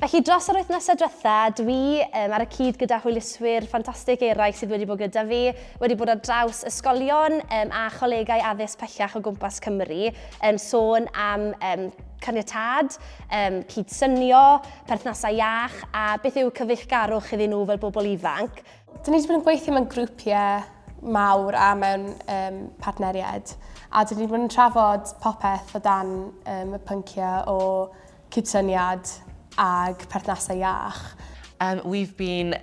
Felly, dros yr wythnosau diwethaf, dwi ar y cyd gyda hwyluswyr ffantastig eraill sydd wedi bod gyda fi, wedi bod ar draws ysgolion a cholegau addysg pellach o gwmpas Cymru, sôn am caniatad, Cydsynio, Perthnasau iach a beth yw cyfeillgarwch iddyn nhw fel bobl ifanc. Dyn ni wedi bod yn gweithio mewn grwpiau mawr a mewn partneriaid, a dyn ni wedi bod yn trafod popeth o dan y pynciau o cydsyniad ag perthnasau iach. We've been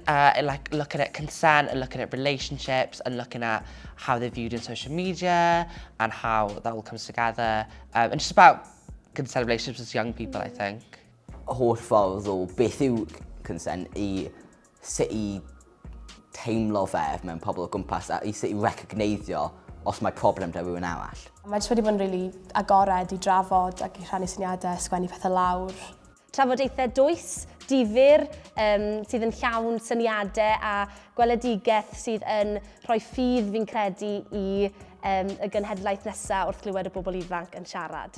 looking at consent and looking at relationships and looking at how they're viewed in social media and how that all comes together and just about consent relationships as young people, I think. Holl ffordd o beth yw consent I sut I teimlo fe mewn pobl o gwmpas a I sut I recogneiddio os mae problem 'da rhywun arall. Mae jyst wedi bod yn rili agored I drafod ac I rhannu syniadau, sgwennu pethau lawr. Trafodaethau dwys, difyr, sydd yn llawn syniadau a gweledigaeth sydd yn rhoi ffydd fi'n credu I y genhedlaeth nesaf wrth glywed y bobl ifanc yn siarad.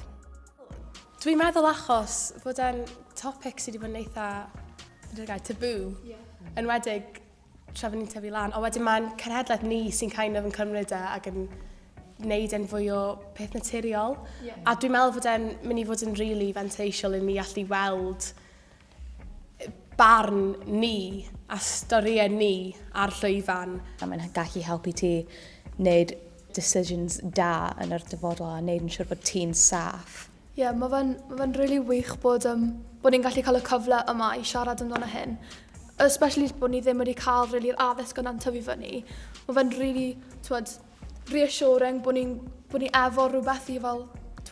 Dwi'n meddwl achos fod e'n topic sydd wedi bod yn eitha taboo, enwedig tra fy ni'n tyfu lan. Ond wedyn mae'n cenhedlaeth ni sy'n yn cymryd ac yn wneud e'n fwy o peth naturiol. A dwi'n meddwl fod e'n mynd I fod yn really fanteisiol I ni allu weld barn ni a storiau ni ar llwyfan. A mae'n gallu helpu ti wneud decisions da yn yr dyfodol a wneud yn siŵr bod ti'n saff. Ie, mae fe'n really wych bod ni'n gallu cael y cyfle yma I siarad amdano hyn. Especially bod ni ddim wedi cael really'r addysg yna'n tyfu fyny. Mae fe'n really, reassuring bod ni efo rhywbeth I fel,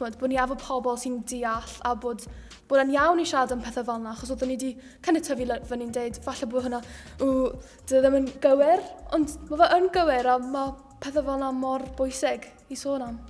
bod ni efo pobl sy'n deall a bod e'n iawn I siarad am pethau fel yna, achos oedden ni wedi tyfu fyny'n dweud, falle bod hynna, dy ddim yn gywir, ond mae fe yn gywir a mae pethau fel yna mor bwysig I sôn am.